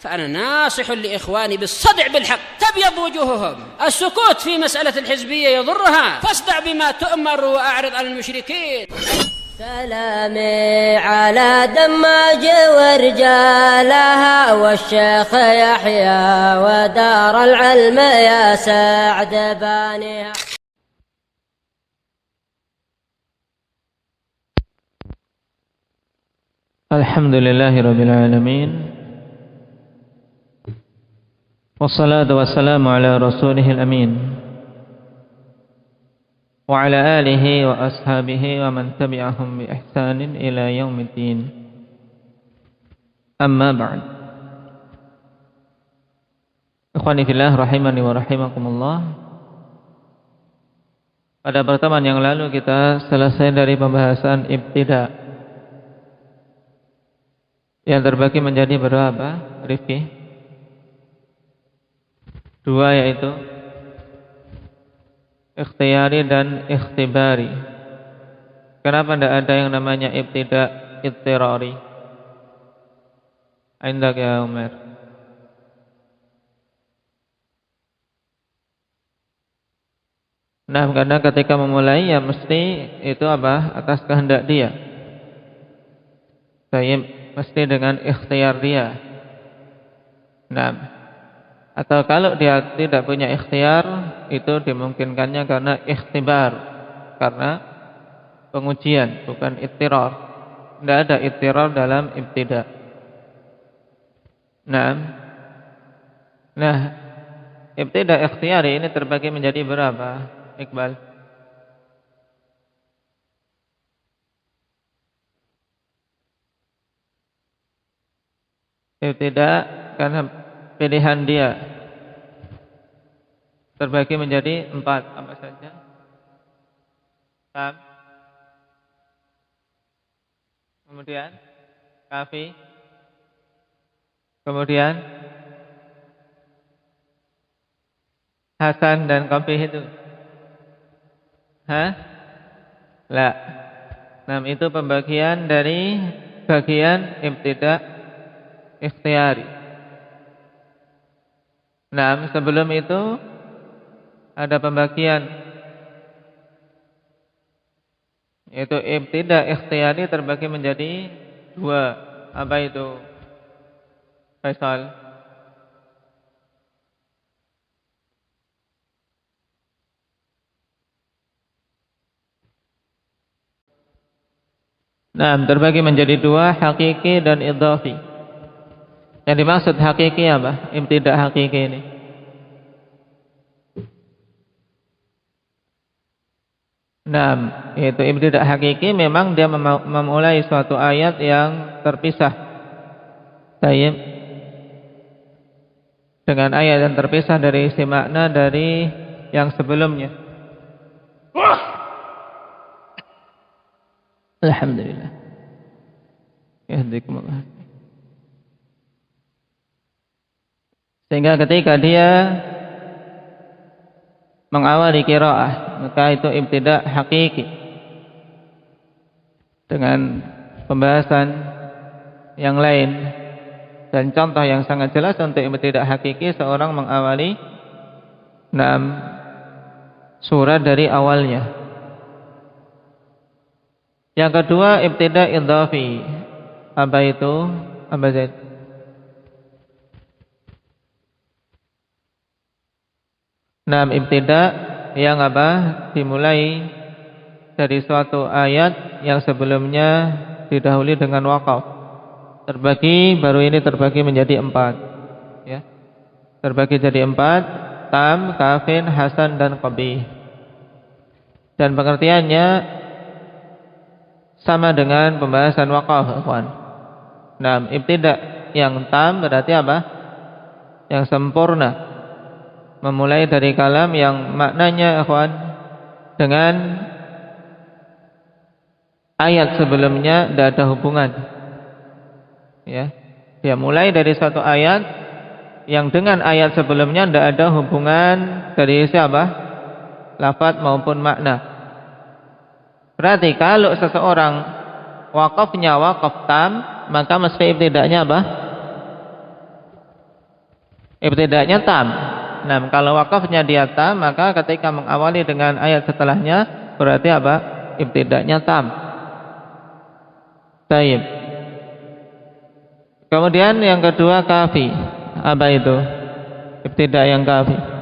فأنا ناصح لإخواني بالصدع بالحق تبيض وجوههم. السكوت في مسألة الحزبية يضرها، فاصدع بما تؤمر وأعرض عن المشركين. سلامي على دماج ورجالها والشيخ يحيى ودار العلم يا سعد بانيها. الحمد لله رب العالمين، والصلاة والسلام على رسوله الأمين وعلى آله وأصحابه ومن تبعهم بإحسان إلى يوم الدين. أما بعد. Ikhwani fillah rahimani wa rahimakumullah. Pada pertemuan yang lalu kita selesai dari pembahasan ibtida yang terbagi menjadi berapa, Rifki? Dua, yaitu ikhtiyari dan ikhtibari. Kenapa tidak ada yang namanya ibtida ittirari? Indak ya Umar. Nah, karena ketika memulai ya mesti itu apa? Atas kehendak dia. Saya mesti dengan ikhtiar dia. Nah, atau kalau dia tidak punya ikhtiar, itu dimungkinkannya karena ikhtibar, karena pengujian, bukan ittirar. Tidak ada ittirar dalam ibtida. Nah, ibtida ikhtiyari ini terbagi menjadi berapa, Iqbal? Ibtida karena pilihan dia terbagi menjadi 4, apa saja? Tam, kemudian kafi, kemudian hasan dan qabih itu. La. Nah, itu pembagian dari bagian ibtida ikhtiyari. Nah, sebelum itu ada pembagian, yaitu ibtida ikhtiyari terbagi menjadi 2. Apa itu, Faisal? Nah, terbagi menjadi 2, hakiki dan idhafi. Yang dimaksud hakiki apa? Ibtida hakiki ini. Nah, itu ibtida hakiki memang dia memulai suatu ayat yang terpisah. Tayyib. Dengan ayat yang terpisah dari isi makna dari yang sebelumnya. Alhamdulillah. Yahdikumullah. Sehingga ketika dia mengawali qiraah, maka itu ibtida hakiki. Dengan pembahasan yang lain dan contoh yang sangat jelas untuk ibtida hakiki, seorang mengawali 6 surat dari awalnya. Yang kedua, ibtida idhafi. Apa itu? Apa Zaid? Nah, ibtida yang apa? Dimulai dari suatu ayat yang sebelumnya didahului dengan waqaf. Baru ini terbagi menjadi 4. Ya. Terbagi jadi 4, tam, kafin, hasan dan qabih. Dan pengertiannya sama dengan pembahasan waqaf, ikhwan. Nah, ibtida yang tam berarti apa? Yang sempurna. Memulai dari kalam yang maknanya, ikhwan, dengan ayat sebelumnya tidak ada hubungan. Ya. Dia mulai dari satu ayat yang dengan ayat sebelumnya tidak ada hubungan dari siapa? Lafaz maupun makna. Berarti kalau seseorang wakafnya wakaf tam, maka mesti ibtidanya apa? ibtida'nya tam. Nah, kalau wakafnya dia tam, maka ketika mengawali dengan ayat setelahnya berarti apa? Ibtida'nya tam. Baik. Kemudian yang kedua kafi. Apa itu? Ibtida' yang kafi.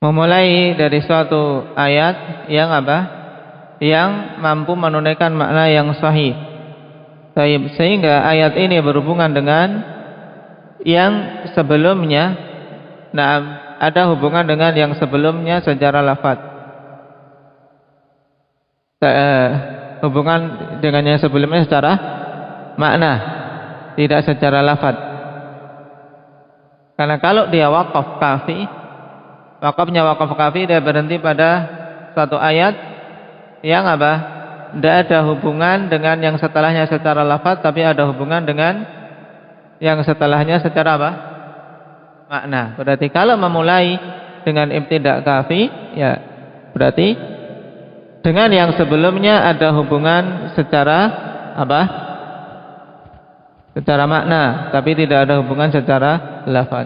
Memulai dari suatu ayat yang apa? Yang mampu menunaikan makna yang sahih. Sehingga ayat ini berhubungan dengan yang sebelumnya. Nah, ada hubungan dengan yang sebelumnya secara lafaz. Hubungan dengan yang sebelumnya secara makna, tidak secara lafaz. Karena kalau dia waqaf kafi, wakafnya wakaf kafi, dia berhenti pada satu ayat yang apa? Tidak ada hubungan dengan yang setelahnya secara lafaz, tapi ada hubungan dengan yang setelahnya secara apa? Makna. Berarti kalau memulai dengan ibtida' kafi, ya berarti dengan yang sebelumnya ada hubungan secara apa? Secara makna, tapi tidak ada hubungan secara lafaz.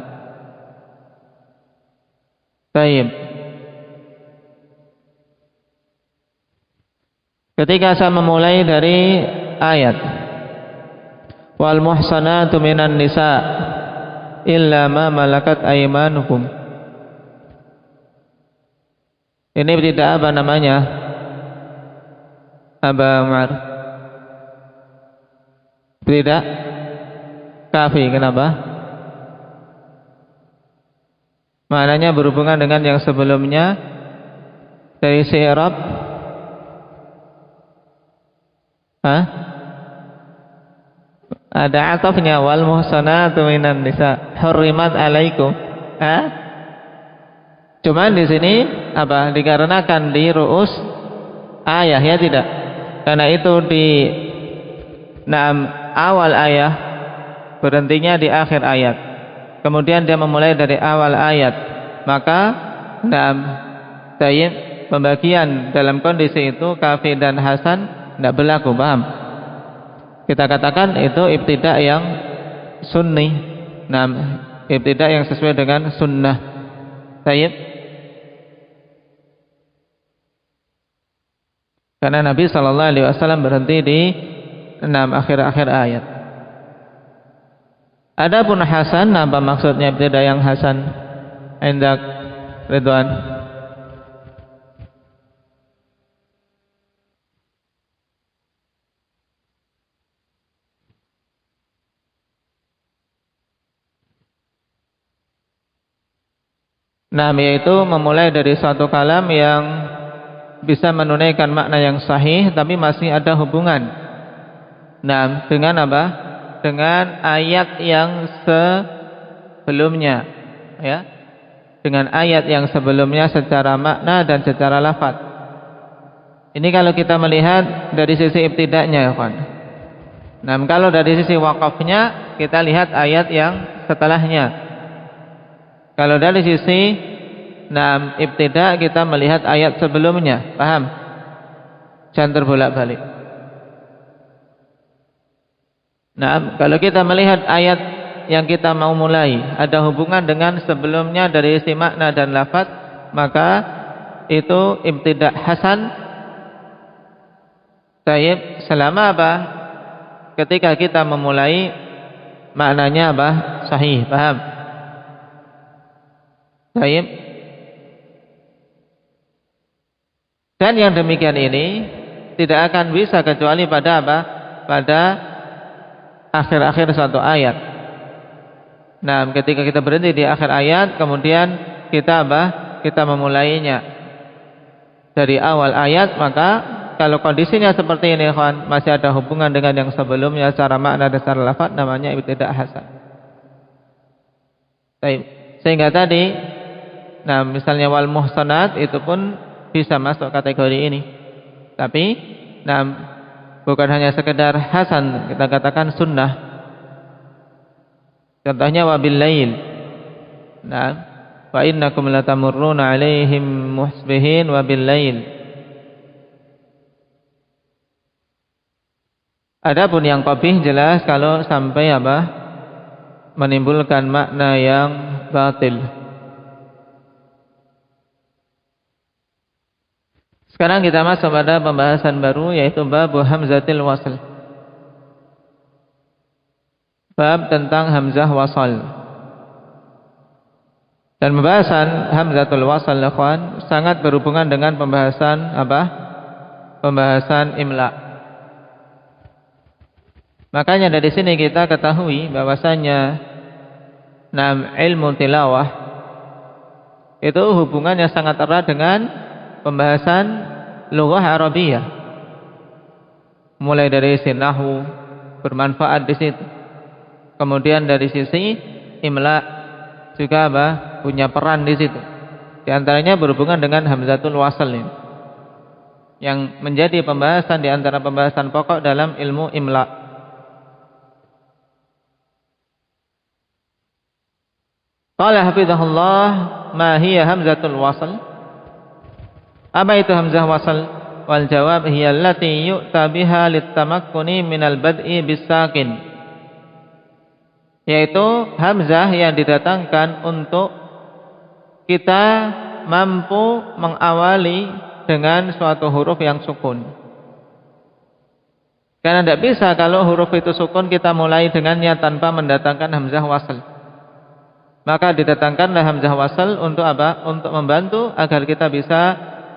Baik. Ketika saya memulai dari ayat wal muhsanatu minan nisa illa ma malakat aymanukum. Ini tidak apa namanya? Aba Umar. Tidak kafi, kenapa? Maknanya berhubungan dengan yang sebelumnya dari i'rab. Ada atafnya wal muhsanatu minan nisa hurrimat alaikum. Cuman di sini apa? Dikarenakan di ru'us ayah, ya tidak? Karena itu di awal ayat, berhentinya di akhir ayat. Kemudian dia memulai dari awal ayat. Maka pembagian dalam kondisi itu kafi dan hasan tidak berlaku, paham? Kita katakan itu ibtida' yang sunni. Ibtida' yang sesuai dengan sunnah. Tayyib. Karena Nabi SAW berhenti di akhir-akhir ayat. Adapun hasan, apa maksudnya ibtida' yang hasan? Indak Ridwan. Yaitu memulai dari suatu kalam yang bisa menunaikan makna yang sahih, tapi masih ada hubungan. Dengan apa? Dengan ayat yang sebelumnya, ya. Dengan ayat yang sebelumnya secara makna dan secara lafaz. Ini kalau kita melihat dari sisi ibtida'nya, ya kawan. Kalau dari sisi wakafnya, kita lihat ayat yang setelahnya. Kalau dari sisi ibtida' kita melihat ayat sebelumnya, paham? Jangan terbolak-balik. Kalau kita melihat ayat yang kita mau mulai ada hubungan dengan sebelumnya dari sisi makna dan lafaz, maka itu ibtida' hasan. Tayyib, selama apa? Ketika kita memulai maknanya apa? Sahih, paham? Baik. Dan yang demikian ini tidak akan bisa kecuali pada apa? Pada akhir-akhir suatu ayat. Ketika kita berhenti di akhir ayat, kemudian kita apa? Kita memulainya dari awal ayat, maka kalau kondisinya seperti ini, kawan, masih ada hubungan dengan yang sebelumnya secara makna dan secara lafaz, namanya ibtida' hasan. Baik. Sehingga tadi misalnya wal muhsanat itu pun bisa masuk kategori ini. Tapi bukan hanya sekedar hasan, kita katakan sunnah. Contohnya wabil lail. Wa innakum latamurruna 'alaihim musbihin wabil lail. Adapun yang qabih jelas kalau sampai menimbulkan makna yang batil. Sekarang kita masuk pada pembahasan baru, yaitu bab hamzatil wasl. Bab tentang hamzah wasal. Dan pembahasan hamzatul wasal ikhwan sangat berhubungan dengan pembahasan Pembahasan imla. Makanya dari sini kita ketahui bahwasanya ilmu tilawah itu hubungannya sangat erat dengan pembahasan lughah Arabiyah. Mulai dari sisi nahwu bermanfaat di situ. Kemudian dari sisi imla juga punya peran di situ. Di antaranya berhubungan dengan hamzatul wasl ini, yang menjadi pembahasan di antara pembahasan pokok dalam ilmu imla. Qala hafizahullah, ma hiya hamzatul wasl? Apa itu hamzah wasl? Wal jawab hiya allati yu'ta biha litamakkuni minal bad'i bisakin. Yaitu hamzah yang didatangkan untuk kita mampu mengawali dengan suatu huruf yang sukun. Karena tidak bisa kalau huruf itu sukun kita mulai dengannya tanpa mendatangkan hamzah wasl. Maka didatangkanlah hamzah wasl untuk apa? Untuk membantu agar kita bisa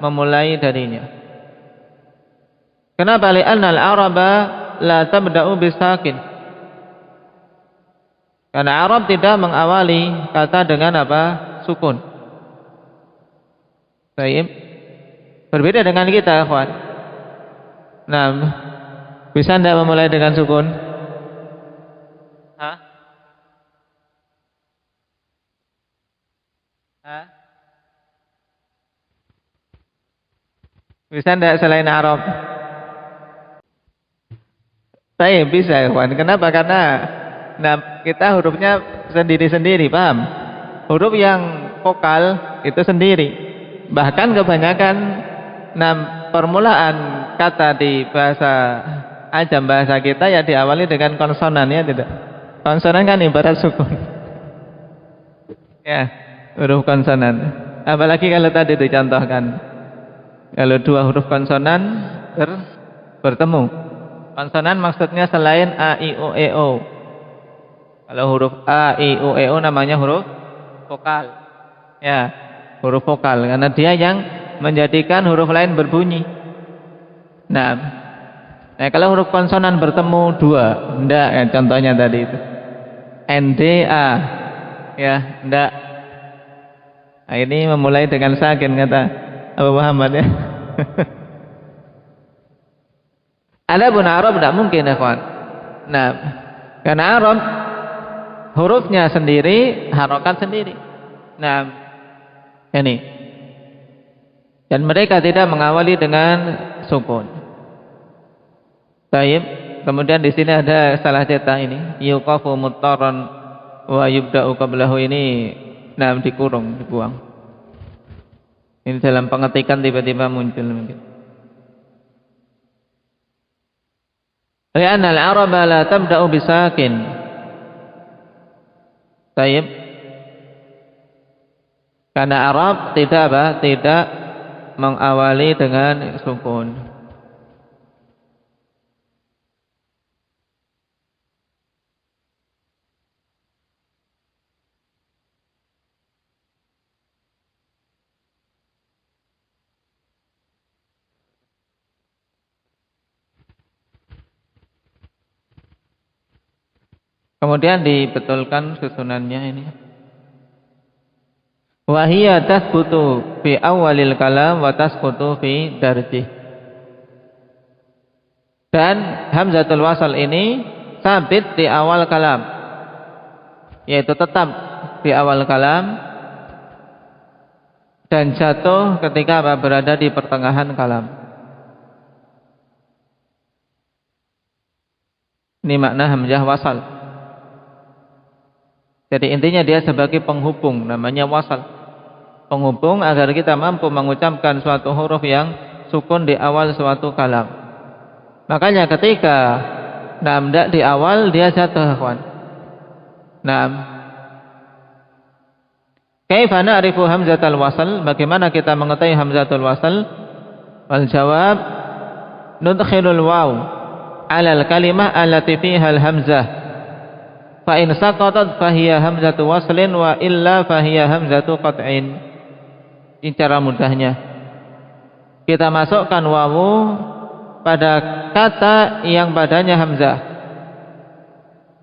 memulai darinya. Kenapa? Li'anna al-araba la tabda'u bisakin. Karena Arab tidak mengawali kata dengan sukun. Baik. Berbeda dengan kita, ikhwan. Bisa tidak memulai dengan sukun? Bisa tidak selain Arab? Saya bisa, ikhwan. Kenapa? Karena kita hurufnya sendiri-sendiri, paham? Huruf yang vokal itu sendiri. Bahkan kebanyakan permulaan kata di bahasa ajam, bahasa kita ya diawali dengan konsonan, ya tidak? Konsonan kan ibarat sukun. Ya, huruf konsonan. Apalagi kalau tadi dicontohkan, kalau dua huruf konsonan bertemu. Konsonan maksudnya selain a, i, u, e, o. Kalau huruf a, i, u, e, o namanya huruf vokal. Ya, huruf vokal karena dia yang menjadikan huruf lain berbunyi. Nah, kalau huruf konsonan bertemu dua, ndak ya, contohnya tadi itu. N, D, A. Ya, ndak. Nah, ini memulai dengan sakin kata Abu Muhammad, ya. Adapun Arab tidak mungkin, ya kawan. Karena Arab hurufnya sendiri, harokat sendiri. Ini. Dan mereka tidak mengawali dengan sukun. Baik. Kemudian di sini ada salah cetak ini. Yuqafu muttaran wa yubda'u qablahu, ini dikurung, dibuang. Ini dalam pengetikan tiba-tiba muncul mungkin. Li'anna al-araba la tabda'u bisakin. Baik. Karena Arab tidak mengawali dengan sukun. Kemudian dibetulkan susunannya ini. Wa hiya tasbutu fi awalil kalam wa tasqutu fi darjih. Dan hamzatul wasal ini sabit di awal kalam, yaitu tetap di awal kalam, dan jatuh ketika berada di pertengahan kalam. Ini makna hamzah wasal. Jadi intinya dia sebagai penghubung, namanya wasal. Penghubung agar kita mampu mengucapkan suatu huruf yang sukun di awal suatu kalam. Makanya ketika tidak di awal dia jatuh, kawan. Kaifa na'rifu hamzatul wasal? Bagaimana kita mengetahui hamzatul wasal? Wal jawab, nudkhilul waw 'ala al-kalimah allati fiha al-hamzah. Fa in saqatat fa hiya hamzatu waslin wa illa fa hiya hamzatu qat'in. Ini cara mudahnya. Kita masukkan wawu pada kata yang padanya hamzah.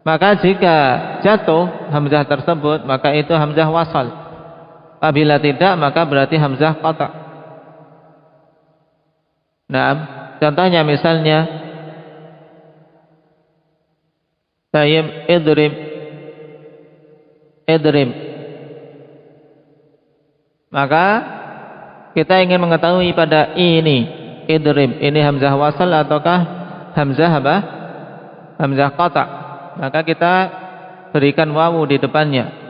Maka jika jatuh hamzah tersebut, maka itu hamzah wasal. Apabila tidak, maka berarti hamzah qata'. Contohnya misalnya tayyib idrib. Maka kita ingin mengetahui pada ini idrib, ini hamzah wasal ataukah hamzah apa? Hamzah qata'. Maka kita berikan wawu di depannya.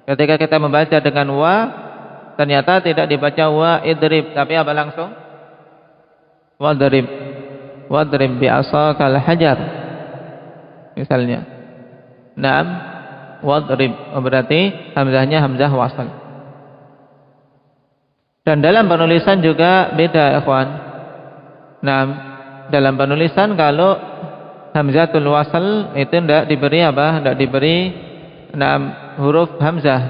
Ketika kita membaca dengan wa, ternyata tidak dibaca wa idrib, tapi apa langsung? Wadrib bi'asakal hajar. Misalnya. Wadrib. Berarti hamzahnya hamzah wasal. Dan dalam penulisan juga beda, ikhwan. Dalam penulisan kalau hamzatul wasal itu tidak diberi apa? Tidak diberi huruf hamzah,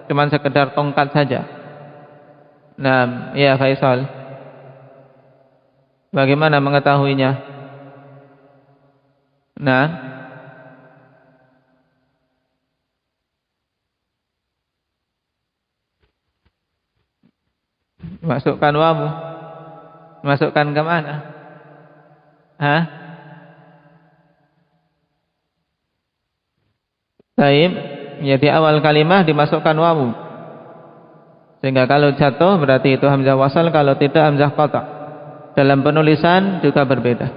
cuman sekedar tongkat saja. Ya Faisal, bagaimana mengetahuinya? Masukkan wawu. Masukkan ke mana? Baik, ya di awal kalimah dimasukkan wawu. Sehingga kalau jatuh berarti itu hamzah wasal, kalau tidak hamzah qata'. Dalam penulisan juga berbeda.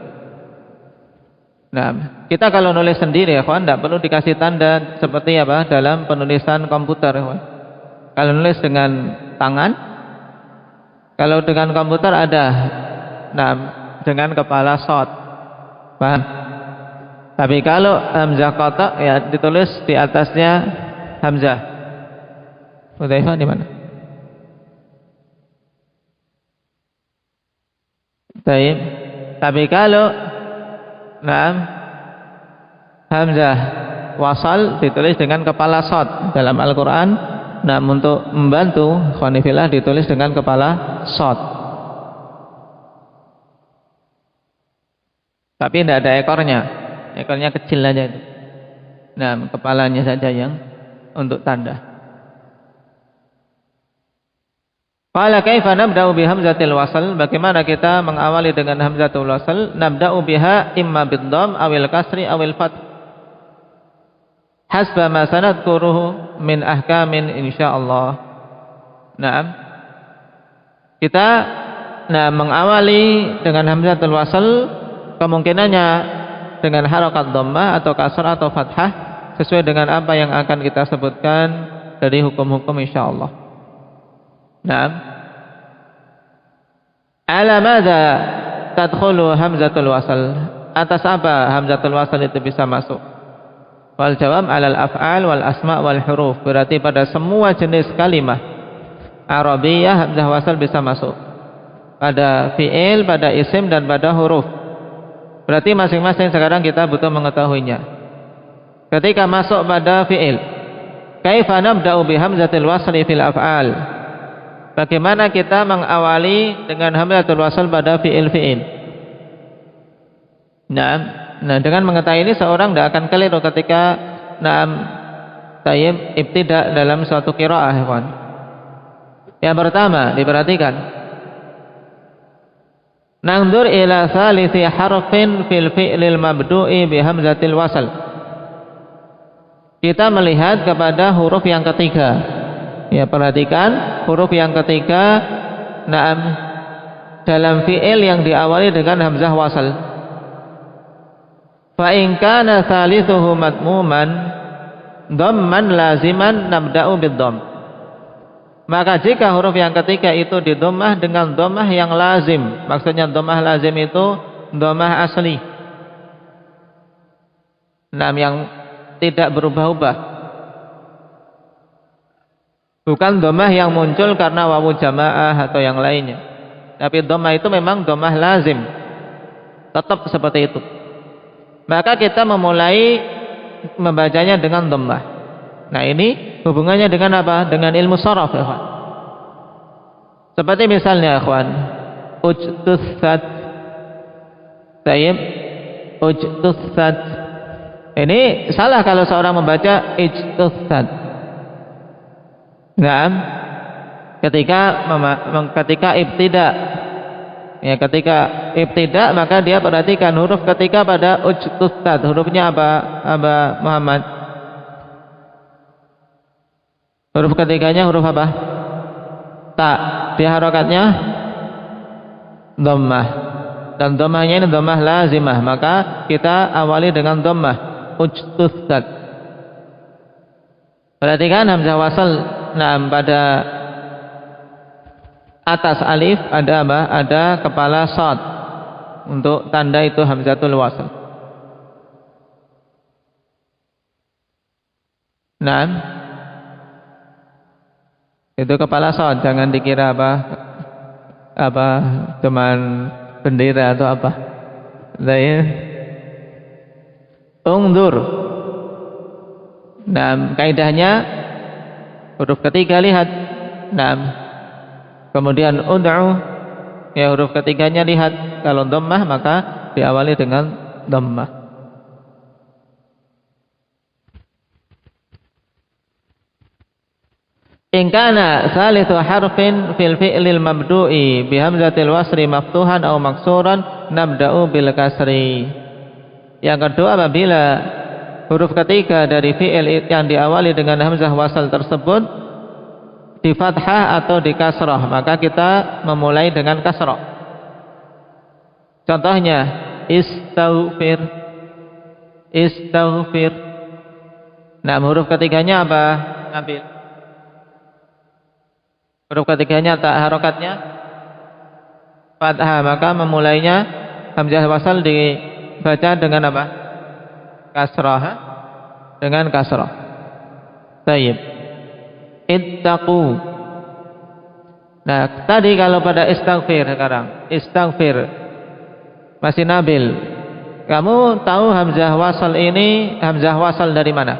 Kita kalau nulis sendiri ya kawan, tidak perlu dikasih tanda seperti apa dalam penulisan komputer, kawan. Kalau nulis dengan tangan, kalau dengan komputer ada dengan kepala shot. Paham? Tapi kalau hamzah qata' ya ditulis di atasnya hamzah. Hudzaifah di mana? Baik. Tapi kalau hamzah wasal ditulis dengan kepala shad dalam Al-Qur'an. Untuk membantu khonifillah ditulis dengan kepala shad. Tapi tidak ada ekornya. Ekornya kecil aja itu. Kepalanya saja yang untuk tanda. Qala kaifa nabda'u bi hamzatil wasl? Bagaimana kita mengawali dengan hamzatul wasl? Nabda'u biha imma bid-dhamm awil kasri awil fath. Hasba ma sanadkuruhu min ahkamin insyaallah. Kita mengawali dengan hamzatul wasl kemungkinannya dengan harakat dhammah atau kasrah atau fathah sesuai dengan apa yang akan kita sebutkan dari hukum-hukum insyaallah. Ala madza tadkhulu hamzatul wasl? Atas apa hamzatul wasl itu bisa masuk? Wal jawab alal af'al wal asma' wal huruf. Berarti pada semua jenis kalimah Arabiyah hamzah wasl bisa masuk. Pada fi'il, pada isim dan pada huruf. Berarti masing-masing sekarang kita butuh mengetahuinya. Ketika masuk pada fi'il, kaifa nabda'u bi hamzatil wasli fil af'al? Bagaimana kita mengawali dengan hamzatul wasl pada fi'il-fi'il? Dengan mengetahui ini seorang tidak akan keliru ketika ibtida dalam suatu qiraah, kawan. Yang pertama, diperhatikan. Nangdur ila salisi harfin fil fi'lil mabdu'i bi hamzatil wasl. Kita melihat kepada huruf yang ketiga Ya, perhatikan huruf yang ketiga na'am dalam fi'il yang diawali dengan hamzah wasal. Fa in kana thalithuhu madmuman dhamman laziman nabda'u bid-dhamm. Maka jika huruf yang ketiga itu didomah dengan domah yang lazim, maksudnya domah lazim itu domah asli, yang tidak berubah-ubah, bukan domah yang muncul karena wawu jamaah atau yang lainnya, tapi domah itu memang domah lazim, tetap seperti itu. Maka kita memulai membacanya dengan dhammah. Nah, ini hubungannya dengan apa? Dengan ilmu sharaf, ya kawan. Seperti misalnya, kawan, ujtussat. Tayyib, ujtussat. Ini salah kalau seorang membaca ijtussat. Naam. Ketika ibtida. Ya, ketika ibtida maka dia perhatikan huruf ketika pada ujtussat. Hurufnya apa? Aba Muhammad. Huruf ketiganya huruf apa? Ta. Dia harokatnya dhammah. Dan dhammahnya ini dhammah lazimah, maka kita awali dengan dhammah. Ujtussat. Perhatikan hamzah wasal. Nah, pada atas alif ada apa? Ada kepala shad. Untuk tanda itu hamzatul wasl. Nah, itu kepala shad, jangan dikira apa cuman bendera atau apa. Ungdur. Nah, kaidahnya huruf ketiga lihat. Nah, kemudian ud'u, ya huruf ketiganya lihat. Kalau dhammah maka diawali dengan dhammah. In kana salisu harfin fil fi'lil mabdu'i bi hamzatil wasri maftuhan aw maksuran nabda'u bil kasri. Yang kedua, apabila huruf ketiga dari fi'il yang diawali dengan hamzah wasal tersebut di fathah atau di kasrah, maka kita memulai dengan kasrah. Contohnya istaghfir. Istaghfir. Nah, huruf ketiganya apa? Nabil. Huruf ketiganya tak, harokatnya fathah, maka memulainya hamzah wasal dibaca dengan apa? Kasrah. Dengan kasrah. Tayyib. Ittaqu. Nah, tadi kalau pada istaghfir, sekarang istaghfir masih nabil. Kamu tahu hamzah wasal ini hamzah wasal dari mana?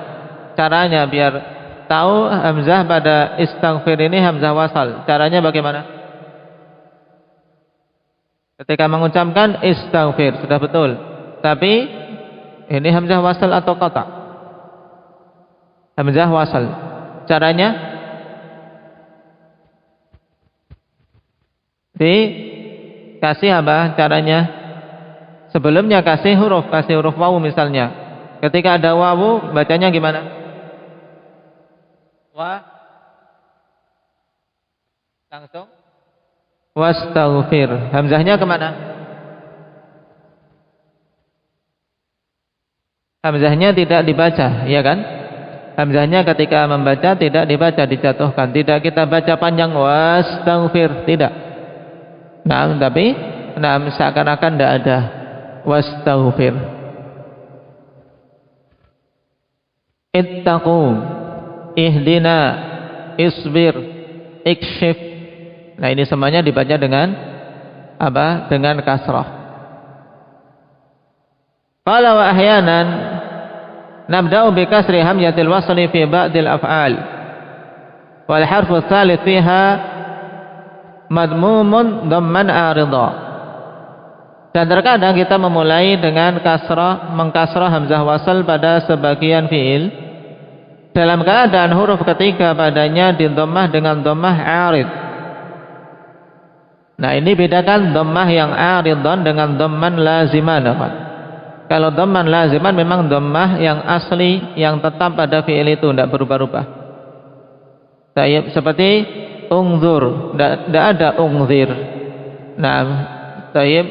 Caranya biar tahu hamzah pada istaghfir ini hamzah wasal. Caranya bagaimana? Ketika mengucapkan istaghfir sudah betul. Tapi ini hamzah wasal atau qata'? Hamzah wasal. Caranya dikasih apa caranya? Sebelumnya kasih huruf wawu misalnya. Ketika ada wawu bacanya gimana? Langsung wastaghfir. Hamzahnya kemana? Hamzahnya tidak dibaca, ya kan? Hamzahnya ketika membaca tidak dibaca, dijatuhkan. Tidak kita baca panjang wastaghfir, tidak. Nah, tapi seakan-akan tidak ada wastaghfir. Ittaqu, ihdina, isbir, ikshif. Nah, ini semuanya dibaca dengan apa? Dengan kasrah. Qala wa ahyanan nabda'u bi kasri hamzatil wasli fi ba'dil af'al. Wal harfu tsalits fiha madmumun dhamman aridha. Dan terkadang kita memulai dengan mengkasrah hamzah wasal pada sebagian fiil dalam keadaan huruf ketiga padanya didhammah dengan dhammah arid. Nah, ini bedakan dhammah yang aridhan dengan dhamman laziman. Kalau dhamman laziman memang dhammah yang asli yang tetap pada fiil itu, tidak berubah-ubah. Tayyib, seperti ungzur, tidak ada ungzir. Nah, tayyib,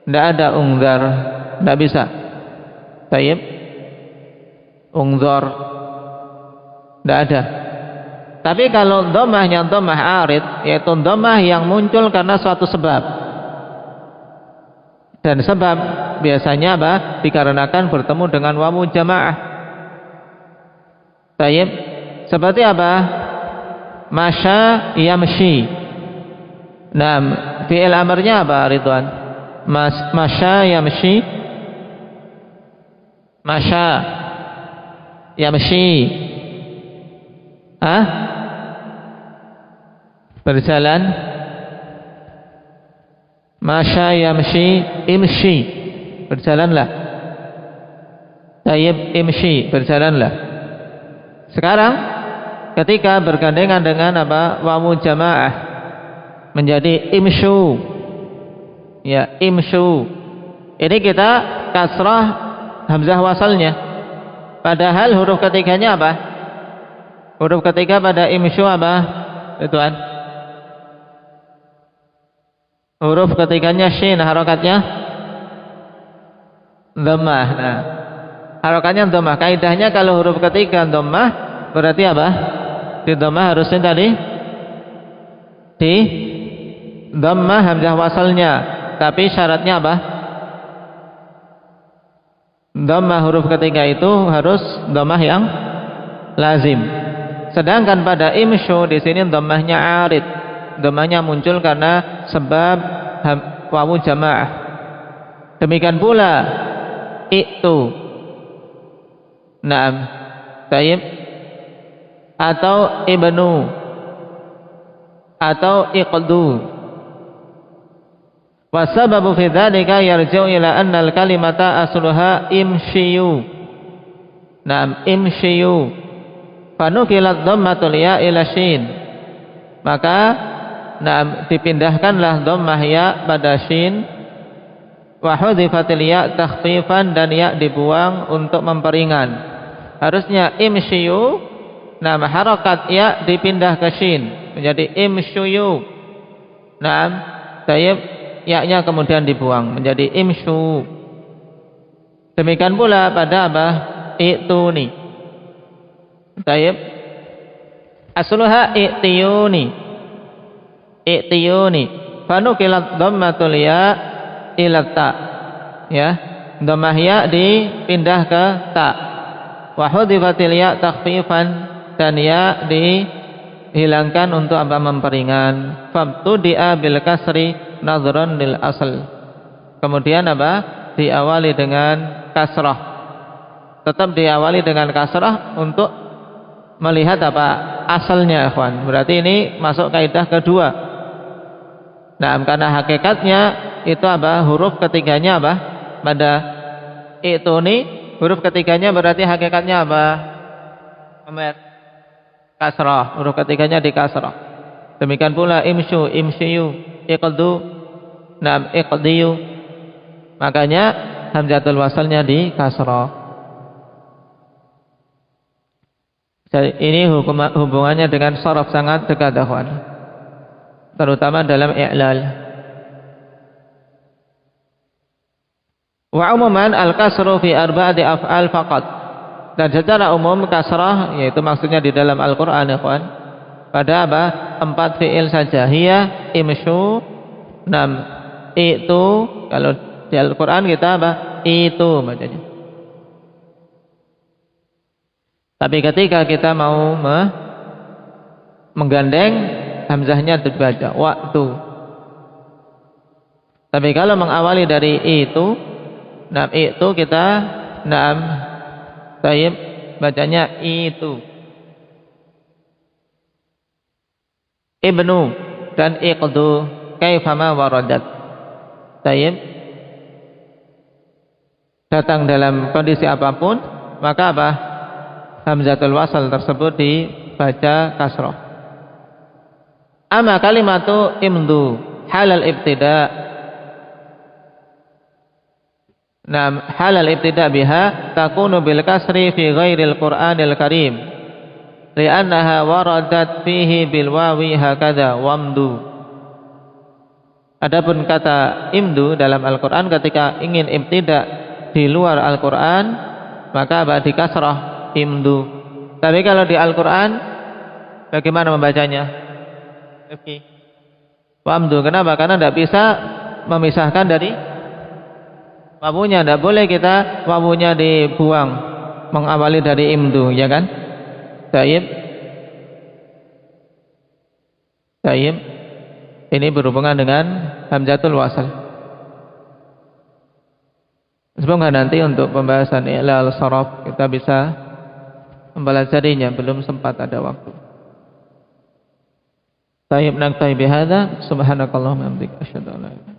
tidak ada ungzar, tidak bisa. Tayyib, ungzor, tidak ada. Tapi kalau dhammahnya dhammah arid, yaitu dhammah yang muncul karena suatu sebab, dan sebab biasanya apa? Dikarenakan bertemu dengan wawu jamaah. Tayyib, seperti apa? Masya yamshi. Nah, fi'il amarnya apa, Ridwan? Masya yamshi. Masya yamshi. Berjalan. Masya yamshi, imshi, berjalanlah. Tayyib, imshi, berjalanlah. Sekarang ketika bergandengan dengan apa? Wawu jamaah menjadi imshu. Ya, imshu. Ini kita kasrah hamzah wasalnya. Padahal huruf ketiganya apa? Huruf ketiga pada imshu apa? Tuan. Huruf ketiganya shin, harokatnya dhammah. Nah, harokatnya dhammah. Kaidahnya kalau huruf ketiga dhammah berarti apa? Di dhammah harusnya tadi di dhammah hamzah wasalnya. Tapi syaratnya apa? Dhammah huruf ketiga itu harus dhammah yang lazim. Sedangkan pada imshu di sini dhammahnya arid. Dhammahnya muncul karena sebab wawu jamaah. Demikian pula itu. Naam. Tayyib, atau ibnu, atau iqdu. Wasababu fi dzalika yarji'u ila anna al-kalimata asluha imshiyu. Naam, imshiyu. Fanukilat dhammatul ya ila shin. Maka dipindahkanlah dhammah ya pada shin, wa hudhifatil ya takhfifan, dan ya dibuang untuk memperingan. Harusnya imshiyu, harakat ya dipindah ke shin menjadi imshuyu. Tayyib, ya-nya kemudian dibuang menjadi imshu. Demikian pula pada apa? Ituni. Tayyib, asluha itiyuni. I'tiyuni, fanukilat dhammatul ya ila ta. Ya, dhammah ya dipindah ke ta. Wa hudhifatil ya takhfifan, dan ya dihilangkan untuk apa? Memperingan. Fabtudi'a bil kasri nadhran lil asl. Kemudian apa? Diawali dengan kasrah. Tetap diawali dengan kasrah untuk melihat apa? Asalnya, ikhwan. Berarti ini masuk kaidah kedua. Karena hakikatnya itu apa? Huruf ketiganya apa? Pada itu nih, huruf ketiganya berarti hakikatnya apa? Kasrah. Huruf ketiganya di kasrah. Demikian pula imshu, imshiyu, iqdu, iqdiyu. Makanya hamzatul wasalnya di kasrah. Jadi ini hubungannya dengan sharaf sangat dekat, ikhwan. Terutama dalam i'lal. Wa umuman al-kasru fi arba'ati af'al faqat. Dan secara umum kasrah yaitu maksudnya di dalam Al-Qur'an, ikhwan, pada apa? 4 fi'il saja. Hiya, imshu, itu. Kalau di Al-Qur'an kita apa? Itu bacanya. Tapi ketika kita mau menggandeng, hamzahnya dibaca waktu. Tapi kalau mengawali dari itu, itu kita tayyib, bacanya itu. Ibnu dan iqdu kaifama waradat. Tayyib, datang dalam kondisi apapun, maka apa? Hamzatul wasal tersebut dibaca kasrah. Ama kalimatu imdu halal ibtida. Halal ibtida biha takunu bil kasri fi ghairil Qur'anil Karim. li'annaha waradat fihi bil wawi hakadha wamdu. Adapun kata imdu dalam Al-Qur'an ketika ingin ibtida di luar Al-Qur'an maka di kasrah imdu. Tapi kalau di Al-Qur'an bagaimana membacanya? Wamdu. Kenapa? Karena tidak bisa memisahkan dari wawunya. Tidak boleh kita wawunya dibuang, mengawali dari imdu, ya kan? Taib. Ini berhubungan dengan hamzatul wasl. Semoga nanti untuk pembahasan i'lal saraf kita bisa mempelajarinya, belum sempat ada waktu. Taib, naktai bihadza subhanakallahumma wa bihamdika asyhadu an la ilaha illa anta